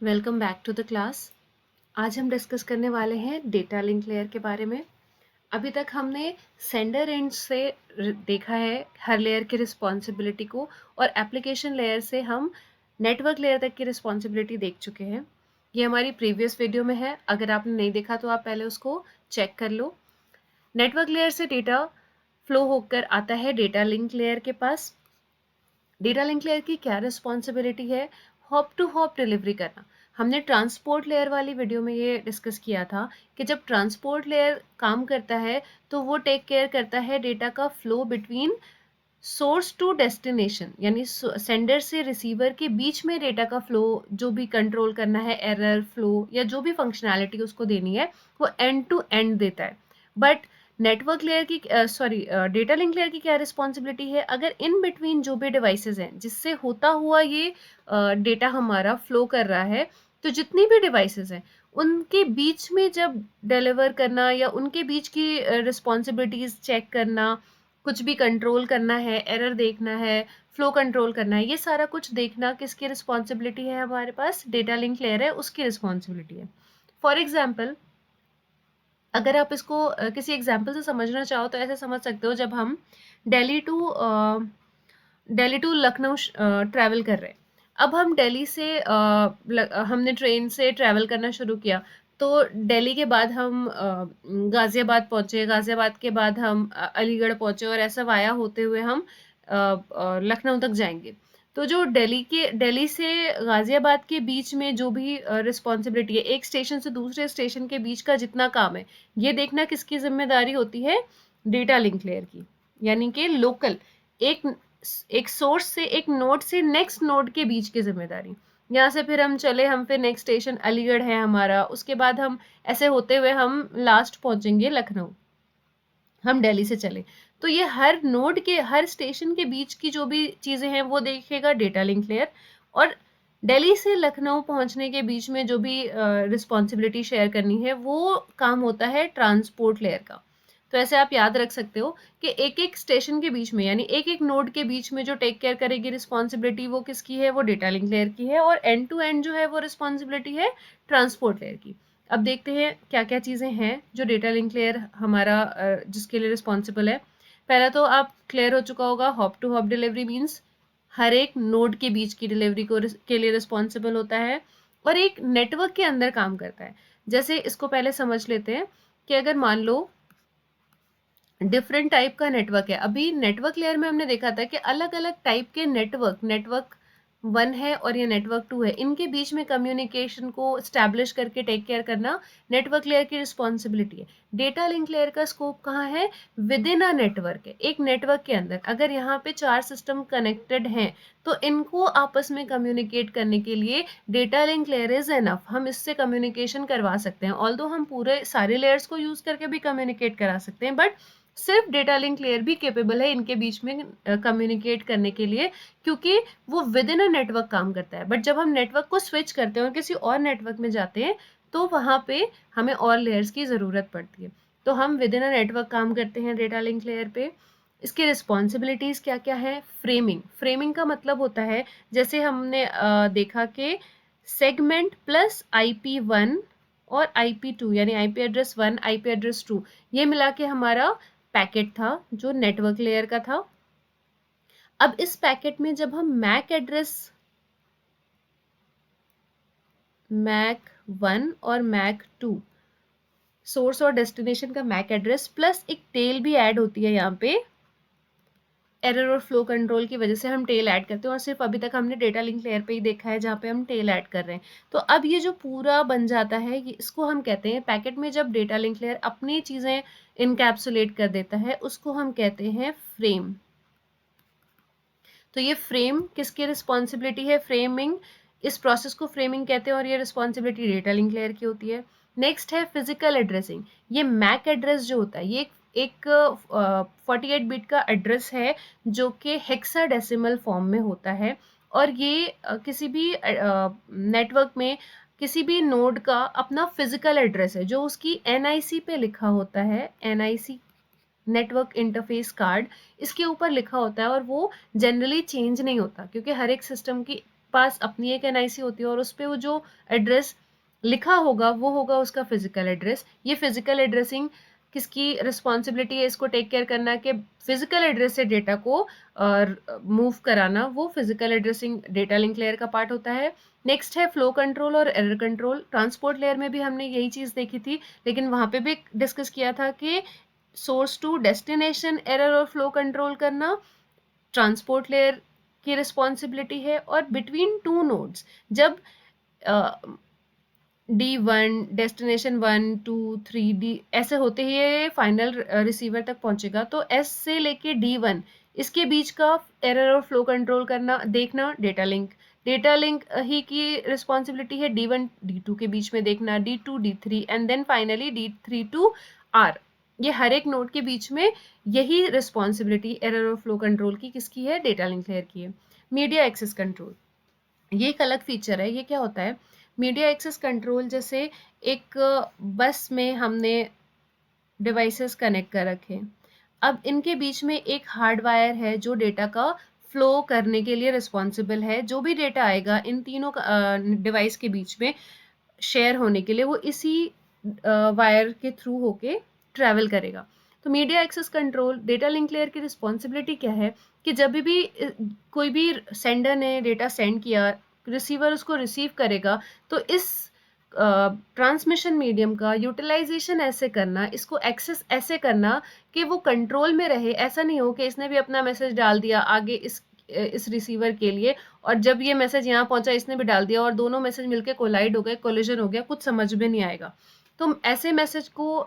Welcome back to the class. आज हम discuss करने वाले हैं डेटा लिंक लेयर के बारे में। अभी तक हमने सेंडर एंड से देखा है हर लेयर की रिस्पॉन्सिबिलिटी को, और एप्लीकेशन लेयर से हम नेटवर्क लेयर तक की रिस्पॉन्सिबिलिटी देख चुके हैं। ये हमारी प्रीवियस वीडियो में है, अगर आपने नहीं देखा तो आप पहले उसको चेक कर लो। नेटवर्क लेयर से डेटा फ्लो होकर आता है डेटा लिंक लेयर के पास। डेटा लिंक लेयर की क्या रिस्पॉन्सिबिलिटी है? हॉप टू हॉप डिलीवरी करना। हमने ट्रांसपोर्ट लेयर वाली वीडियो में ये डिस्कस किया था कि जब ट्रांसपोर्ट लेयर काम करता है तो वो टेक केयर करता है डेटा का flow between source to destination, यानी सेंडर से रिसीवर के बीच में डेटा का फ्लो जो भी कंट्रोल करना है, एरर फ्लो या जो भी फंक्शनैलिटी उसको देनी है, वो एंड टू एंड देता है। बट नेटवर्क लेयर की डेटा लिंक लेयर की क्या रिस्पॉन्सिबिलिटी है? अगर इन बिटवीन जो भी डिवाइसेस हैं जिससे होता हुआ ये डेटा हमारा फ्लो कर रहा है, तो जितनी भी डिवाइसेस हैं उनके बीच में जब डिलीवर करना या उनके बीच की रिस्पॉन्सिबिलिटीज चेक करना, कुछ भी कंट्रोल करना है, एरर देखना है, फ्लो कंट्रोल करना है, ये सारा कुछ देखना किसकी रिस्पॉन्सिबिलिटी है? हमारे पास डेटा लिंक लेयर है, उसकी रिस्पॉन्सिबिलिटी है। फॉर एग्जाम्पल, अगर आप इसको किसी एग्जाम्पल से समझना चाहो तो ऐसे समझ सकते हो, जब हम Delhi to Delhi to Lucknow travel कर रहे हैं। अब हम दिल्ली से हमने ट्रेन से ट्रैवल करना शुरू किया, तो दिल्ली के बाद हम गाज़ियाबाद पहुँचे, गाज़ियाबाद के बाद हम अलीगढ़ पहुँचे, और ऐसा वाया होते हुए हम लखनऊ तक जाएंगे। तो जो दिल्ली से गाज़ियाबाद के बीच में जो भी रिस्पॉन्सिबिलिटी है, एक स्टेशन से दूसरे स्टेशन के बीच का जितना काम है, ये देखना किसकी जिम्मेदारी होती है? डेटा लिंक लेयर की। यानी कि लोकल, एक एक सोर्स से, एक नोड से नेक्स्ट नोड के बीच की जिम्मेदारी। यहाँ से फिर हम चले, हम फिर नेक्स्ट स्टेशन अलीगढ़ है हमारा, उसके बाद हम ऐसे होते हुए हम लास्ट पहुंचेंगे लखनऊ। हम दिल्ली से चले तो ये हर नोड के, हर स्टेशन के बीच की जो भी चीजें हैं वो देखेगा डेटा लिंक लेयर। और दिल्ली से लखनऊ पहुंचने के बीच में जो भी रिस्पॉन्सिबिलिटी शेयर करनी है, वो काम होता है ट्रांसपोर्ट लेयर का। तो ऐसे आप याद रख सकते हो कि एक एक स्टेशन के बीच में, यानी एक एक नोड के बीच में जो टेक केयर करेगी रिस्पॉन्सिबिलिटी, वो किसकी है? वो डेटा लिंक लेयर की है। और एंड टू एंड जो है वो रिस्पॉन्सिबिलिटी है ट्रांसपोर्ट लेयर की। अब देखते हैं क्या क्या चीज़ें हैं जो डेटा लिंक लेयर हमारा जिसके लिए रिस्पॉन्सिबल है। पहला तो आप क्लियर हो चुका होगा, hop to hop delivery means हर एक नोड के बीच की डिलीवरी के लिए रिस्पॉन्सिबल होता है, और एक नेटवर्क के अंदर काम करता है। जैसे इसको पहले समझ लेते हैं कि अगर मान लो डिफरेंट टाइप का नेटवर्क है। अभी नेटवर्क लेयर में हमने देखा था कि अलग अलग टाइप के नेटवर्क 1 है और ये नेटवर्क 2 है, इनके बीच में कम्युनिकेशन को स्टैब्लिश करके टेक केयर करना नेटवर्क लेयर की रिस्पॉन्सिबिलिटी है। डेटा लिंक लेयर का स्कोप कहाँ है? विद इन अ नेटवर्क है, एक नेटवर्क के अंदर। अगर यहाँ पे 4 सिस्टम कनेक्टेड हैं तो इनको आपस में कम्युनिकेट करने के लिए data link layer is enough. हम इससे कम्युनिकेशन करवा सकते हैं, ऑल्दो हम पूरे सारे लेयर्स को यूज करके भी कम्युनिकेट करा सकते हैं, बट सिर्फ डेटा लिंक लेयर भी केपेबल है इनके बीच में कम्युनिकेट करने के लिए, क्योंकि वो विद इन अ नेटवर्क काम करता है। बट जब हम नेटवर्क को स्विच करते हैं और किसी और नेटवर्क में जाते हैं, तो वहाँ पे हमें और लेयर्स की ज़रूरत पड़ती है। तो हम विद इन अ नेटवर्क काम करते हैं डेटा लिंक लेयर पे। इसकी रिस्पॉन्सिबिलिटीज़ क्या क्या है? फ्रेमिंग का मतलब होता है, जैसे हमने देखा कि सेगमेंट प्लस IP1 और IP2, यानी IP एड्रेस 1, IP एड्रेस 2, ये मिला के हमारा पैकेट था जो नेटवर्क लेयर का था। अब इस पैकेट में जब हम मैक 1 और मैक 2, सोर्स और डेस्टिनेशन का मैक एड्रेस प्लस एक टेल भी ऐड होती है, यहाँ पे एरर और फ्लो कंट्रोल की वजह से हम टेल ऐड करते हैं, और सिर्फ अभी तक हमने डेटा लिंक लेयर पे ही देखा है जहाँ पे हम टेल ऐड कर रहे हैं। तो अब ये जो पूरा बन जाता है, ये इसको हम कहते हैं पैकेट में जब डेटा लिंक लेयर अपनी चीज़ें इनकैप्सुलेट कर देता है, उसको हम कहते हैं फ्रेम। तो ये फ्रेम किसकी रिस्पॉन्सिबिलिटी है? फ्रेमिंग, इस प्रोसेस को फ्रेमिंग कहते हैं, और ये रिस्पॉन्सिबिलिटी डेटा लिंक लेयर की होती है। नेक्स्ट है फिजिकल एड्रेसिंग। ये मैक एड्रेस जो होता है, ये एक 48 बिट का एड्रेस है जो कि हेक्साडेसिमल फॉर्म में होता है, और ये किसी भी नेटवर्क में किसी भी नोड का अपना फिजिकल एड्रेस है जो उसकी NIC पे लिखा होता है। NIC, नेटवर्क इंटरफेस कार्ड, इसके ऊपर लिखा होता है, और वो जनरली चेंज नहीं होता क्योंकि हर एक सिस्टम की पास अपनी एक एनआईसी होती है और उस पे वो जो एड्रेस लिखा होगा वो होगा उसका फिजिकल एड्रेस। ये फिजिकल एड्रेसिंग किसकी रिस्पॉन्सिबिलिटी है इसको टेक केयर करना कि फिजिकल एड्रेस से डेटा को मूव कराना, वो physical addressing data link layer का पार्ट होता है। नेक्स्ट है फ्लो कंट्रोल और एरर कंट्रोल। ट्रांसपोर्ट लेयर में भी हमने यही चीज़ देखी थी, लेकिन वहाँ पे भी डिस्कस किया था कि सोर्स टू डेस्टिनेशन एरर और फ्लो कंट्रोल करना ट्रांसपोर्ट लेयर की रिस्पॉन्सिबिलिटी है। और बिटवीन टू नोड्स जब D1 डेस्टिनेशन 1 2 3 D ऐसे होते ही ये फाइनल रिसीवर तक पहुंचेगा, तो S से लेके D1 इसके बीच का एरर और फ्लो कंट्रोल करना देखना डेटा लिंक ही की रिस्पॉन्सिबिलिटी है। D1 D2 के बीच में देखना, D2 D3 and then finally D3 to R। ये हर एक नोड के बीच में यही रिस्पॉन्सिबिलिटी एरर और फ्लो कंट्रोल की किसकी है? डेटा लिंक लेयर की है। मीडिया एक्सेस कंट्रोल ये एक अलग फीचर है। ये क्या होता है? मीडिया एक्सेस कंट्रोल जैसे एक बस में हमने डिवाइसेस कनेक्ट कर रखे, अब इनके बीच में एक हार्ड वायर है जो डेटा का फ्लो करने के लिए रिस्पॉन्सिबल है। जो भी डेटा आएगा इन तीनों डिवाइस के बीच में शेयर होने के लिए वो इसी वायर के थ्रू होके ट्रैवल करेगा। तो media access control data link layer की रिस्पॉन्सिबिलिटी क्या है कि जब भी कोई भी सेंडर ने डेटा सेंड किया, रिसीवर उसको रिसीव करेगा, तो इस ट्रांसमिशन मीडियम का यूटिलाइजेशन ऐसे करना, इसको एक्सेस ऐसे करना कि वो कंट्रोल में रहे। ऐसा नहीं हो कि इसने भी अपना मैसेज डाल दिया आगे इस रिसीवर के लिए, और जब ये मैसेज यहाँ पहुंचा इसने भी डाल दिया और दोनों मैसेज मिलके कोलाइड हो गए, कोलिजन हो गया, कुछ समझ में नहीं आएगा। तो ऐसे मैसेज को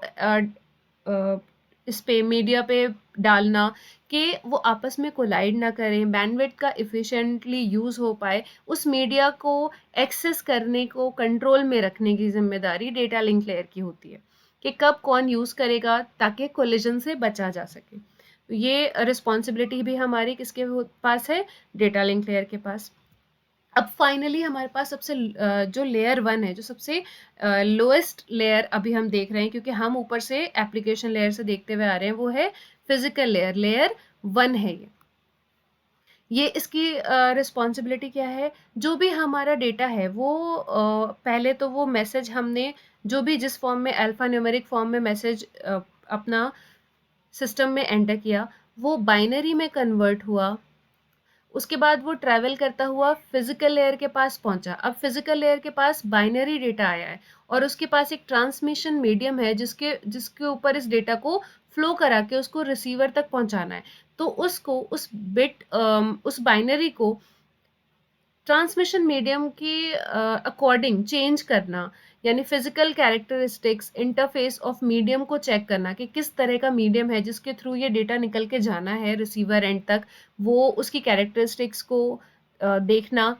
इस पे मीडिया पे डालना कि वो आपस में कोलाइड ना करें, बैंडविड्थ का इफ़िशिएंटली यूज़ हो पाए, उस मीडिया को एक्सेस करने को कंट्रोल में रखने की जिम्मेदारी डेटा लिंक लेयर की होती है कि कब कौन यूज़ करेगा ताकि कोलिजन से बचा जा सके। तो ये रिस्पॉन्सिबिलिटी भी हमारी किसके पास है? डेटा लिंक लेयर के पास। अब फाइनली हमारे पास सबसे जो लेयर 1 है, जो सबसे लोएस्ट लेयर अभी हम देख रहे हैं, क्योंकि हम ऊपर से एप्लीकेशन लेयर से देखते हुए आ रहे हैं, वो है फिजिकल लेयर। लेयर 1 है ये इसकी रिस्पॉन्सिबिलिटी क्या है? जो भी हमारा डेटा है वो पहले तो वो मैसेज हमने जो भी जिस फॉर्म में अल्फा न्यूमेरिक फॉर्म में मैसेज अपना सिस्टम में एंटर किया, वो बाइनरी में कन्वर्ट हुआ। उसके बाद वो ट्रैवल करता हुआ फिजिकल लेयर के पास पहुंचा। अब फिजिकल लेयर के पास बाइनरी डेटा आया है और उसके पास एक ट्रांसमिशन मीडियम है जिसके ऊपर इस डेटा को फ्लो करा के उसको रिसीवर तक पहुंचाना है। तो उसको उस बाइनरी को ट्रांसमिशन मीडियम के अकॉर्डिंग चेंज करना, यानी physical characteristics interface of medium को चेक करना कि किस तरह का मीडियम है जिसके थ्रू ये डेटा निकल के जाना है रिसीवर एंड तक, वो उसकी कैरेक्टरिस्टिक्स को देखना।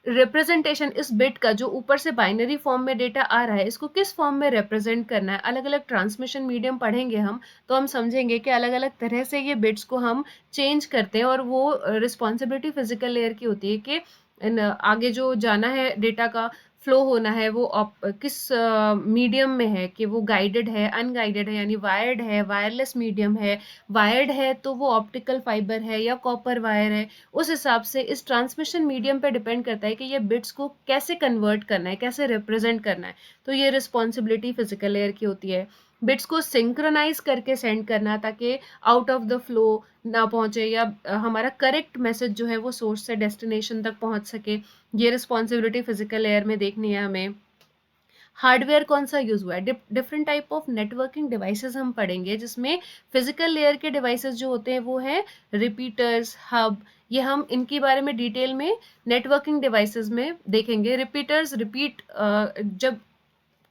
रिप्रेजेंटेशन इस बिट का जो ऊपर से बाइनरी फॉर्म में डेटा आ रहा है, इसको किस फॉर्म में रिप्रेजेंट करना है। अलग अलग ट्रांसमिशन मीडियम पढ़ेंगे हम तो हम समझेंगे कि अलग अलग तरह से ये बिट्स को हम चेंज करते हैं, और वो रिस्पॉन्सिबिलिटी फिजिकल लेयर की होती है कि आगे जो जाना है डेटा का फ्लो होना है वो किस मीडियम में है, कि वो गाइडेड है, अनगाइडेड है, यानी वायर्ड है, वायरलेस मीडियम है। वायर्ड है तो वो ऑप्टिकल फाइबर है या कॉपर वायर है। उस हिसाब से इस ट्रांसमिशन मीडियम पे डिपेंड करता है कि ये बिट्स को कैसे कन्वर्ट करना है, कैसे रिप्रेजेंट करना है। तो ये रिस्पॉन्सिबिलिटी फिजिकल लेयर की होती है। बिट्स को सिंक्रोनाइज करके सेंड करना ताकि आउट ऑफ द फ्लो ना पहुंचे, या हमारा करेक्ट मैसेज जो है वो सोर्स से डेस्टिनेशन तक पहुंच सके। ये रिस्पॉन्सिबिलिटी फिजिकल लेयर में देखनी है हमें। हार्डवेयर कौन सा यूज हुआ है? Different type of networking devices हम पढ़ेंगे, जिसमें फिजिकल लेयर के डिवाइसेस जो होते हैं वो है रिपीटर्स, हब। ये हम इनके बारे में डिटेल में नेटवर्किंग डिवाइसेस में देखेंगे। रिपीटर्स जब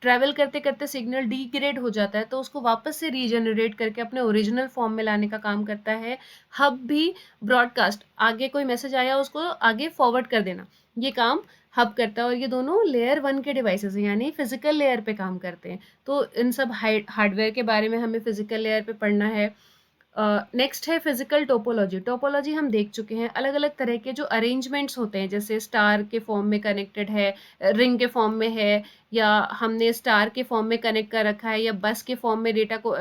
ट्रैवल करते करते सिग्नल डीग्रेड हो जाता है तो उसको वापस से रीजनरेट करके अपने ओरिजिनल फॉर्म में लाने का काम करता है। हब भी ब्रॉडकास्ट, आगे कोई मैसेज आया उसको आगे फॉरवर्ड कर देना, ये काम हब करता है। और ये दोनों लेयर 1 के डिवाइसेस हैं, यानी फिजिकल लेयर पे काम करते हैं। तो इन सब हार्डवेयर के बारे में हमें फिजिकल लेयर पे पढ़ना है। नेक्स्ट है फिजिकल टोपोलॉजी। टोपोलॉजी हम देख चुके हैं, अलग अलग तरह के जो अरेंजमेंट्स होते हैं, जैसे स्टार के फॉर्म में कनेक्टेड है, रिंग के फॉर्म में है, या हमने स्टार के फॉर्म में कनेक्ट कर रखा है, या बस के फॉर्म में डेटा को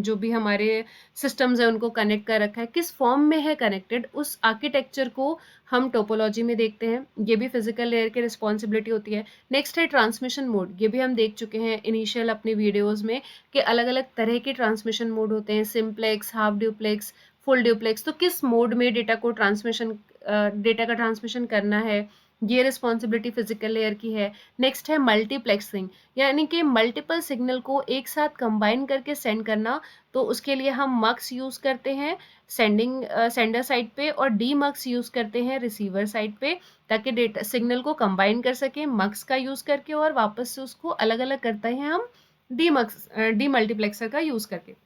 जो भी हमारे सिस्टम्स हैं उनको कनेक्ट कर रखा है, किस फॉर्म में है कनेक्टेड, उस आर्किटेक्चर को हम टोपोलॉजी में देखते हैं। ये भी फिजिकल लेयर की रिस्पॉन्सिबिलिटी होती है। नेक्स्ट है ट्रांसमिशन मोड। ये भी हम देख चुके हैं इनिशियल अपने वीडियोज़ में कि अलग अलग तरह के ट्रांसमिशन मोड होते हैं, simplex, half duplex, full duplex. तो किस मोड में डेटा का ट्रांसमिशन करना है, ये रिस्पॉन्सिबिलिटी फिजिकल लेयर की है। नेक्स्ट है मल्टीप्लेक्सिंग, यानी कि मल्टीपल सिग्नल को एक साथ कंबाइन करके सेंड करना। तो उसके लिए हम मक्स यूज़ करते हैं सेंडर साइड पे, और डी मक्स यूज़ करते हैं रिसीवर साइड पे, ताकि डेटा सिग्नल को कंबाइन कर सकें मक्स का यूज़ करके, और वापस से उसको अलग अलग करते हैं हम डी मल्टीप्लेक्सर का यूज़ करके।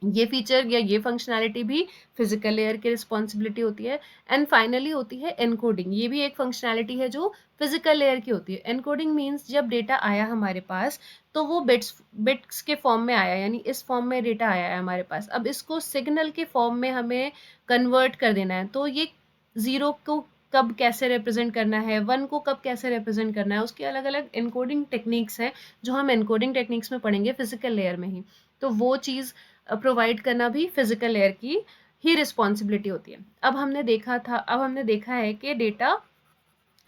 ये फीचर या ये फंक्शनैलिटी भी फिजिकल लेयर की रिस्पॉन्सिबिलिटी होती है। एंड फाइनली होती है एनकोडिंग। ये भी एक फंक्शनैलिटी है जो फिजिकल लेयर की होती है। एनकोडिंग मीन्स जब डेटा आया हमारे पास तो वो बिट्स के फॉर्म में आया, यानी इस फॉर्म में डेटा आया है हमारे पास। अब इसको सिग्नल के फॉर्म में हमें कन्वर्ट कर देना है। तो ये ज़ीरो को कब कैसे रिप्रेजेंट करना है, वन को कब कैसे रिप्रेजेंट करना है, उसकी अलग अलग एनकोडिंग टेक्निक्स हैं जो हम एनकोडिंग टेक्निक्स में पढ़ेंगे फिजिकल लेयर में ही। तो वो चीज़ प्रोवाइड करना भी फिजिकल लेयर की ही रिस्पॉन्सिबिलिटी होती है। अब हमने देखा है कि डेटा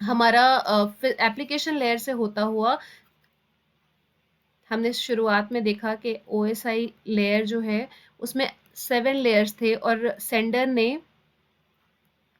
हमारा एप्लीकेशन लेयर से होता हुआ, हमने शुरुआत में देखा कि OSI लेयर जो है उसमें 7 लेयर्स थे, और सेंडर ने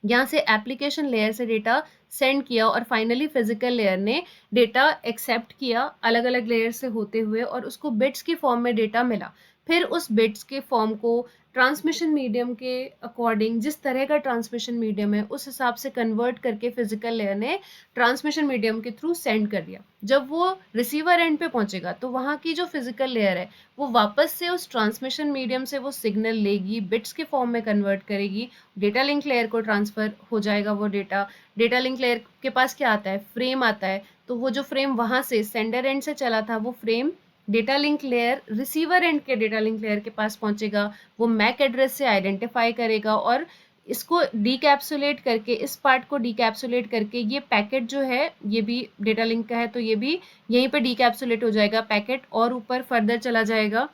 यहाँ से एप्लीकेशन लेयर से डेटा सेंड किया, और फाइनली फिजिकल लेयर ने डेटा एक्सेप्ट किया अलग अलग लेयर से होते हुए, और उसको बिट्स की फॉर्म में डेटा मिला। फिर उस बिट्स के फॉर्म को ट्रांसमिशन मीडियम के अकॉर्डिंग, जिस तरह का ट्रांसमिशन मीडियम है उस हिसाब से कन्वर्ट करके फिजिकल लेयर ने ट्रांसमिशन मीडियम के थ्रू सेंड कर दिया। जब वो रिसीवर एंड पे पहुंचेगा तो वहाँ की जो फिजिकल लेयर है वो वापस से उस ट्रांसमिशन मीडियम से वो सिग्नल लेगी, बिट्स के फॉर्म में कन्वर्ट करेगी, डेटा लिंक लेयर को ट्रांसफर हो जाएगा वो डेटा। डेटा लिंक लेयर के पास क्या आता है, फ्रेम आता है। तो वो जो फ्रेम वहाँ से सेंडर एंड से चला था, वो frame data link layer receiver and के डेटा लिंक लेयर के पास पहुंचेगा। वो मैक एड्रेस से आइडेंटिफाई करेगा, और इसको डीकैप्सुलेट करके, इस पार्ट को डीकैप्सुलेट करके, ये पैकेट जो है ये भी डेटा लिंक का है, तो ये भी यहीं पे डीकैप्सुलेट हो जाएगा पैकेट, और ऊपर फर्दर चला जाएगा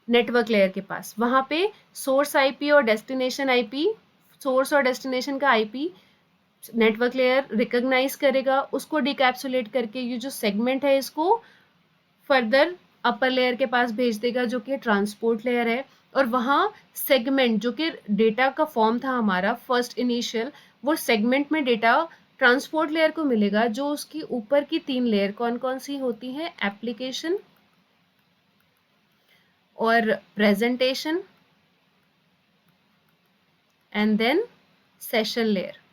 नेटवर्क लेयर के पास। वहाँ पे सोर्स आईपी और डेस्टिनेशन आईपी, सोर्स और डेस्टिनेशन का आईपी नेटवर्क लेयर रिकॉग्नाइज करेगा, उसको डिकैप्सुलेट करके ये जो सेगमेंट है इसको फर्दर अपर लेयर के पास भेज देगा जो कि ट्रांसपोर्ट लेयर है। और वहाँ सेगमेंट जो कि डेटा का फॉर्म था हमारा फर्स्ट इनिशियल, वो सेगमेंट में डेटा ट्रांसपोर्ट लेयर को मिलेगा, जो उसकी ऊपर की 3 लेयर कौन कौन सी होती हैं, एप्लीकेशन और presentation and then session layer.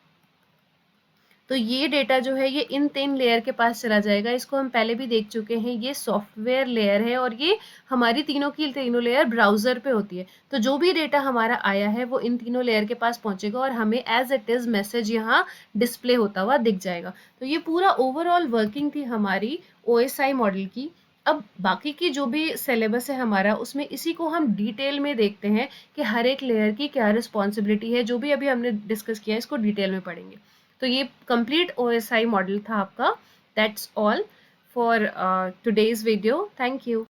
तो ये डेटा जो है ये इन 3 लेयर के पास चला जाएगा। इसको हम पहले भी देख चुके हैं, ये सॉफ्टवेयर लेयर है, और ये हमारी तीनों की तीनों लेयर ब्राउज़र पे होती है। तो जो भी डेटा हमारा आया है वो इन तीनों लेयर के पास पहुंचेगा, और हमें एज इट इज़ मैसेज यहाँ डिस्प्ले होता हुआ दिख जाएगा। तो ये पूरा ओवरऑल वर्किंग थी हमारी OSI मॉडल की। अब बाकी की जो भी सिलेबस है हमारा, उसमें इसी को हम डिटेल में देखते हैं कि हर एक लेयर की क्या रिस्पॉन्सिबिलिटी है। जो भी अभी हमने डिस्कस किया है इसको डिटेल में पढ़ेंगे। तो ये कंप्लीट OSI मॉडल था आपका। That's all for today's video. Thank you.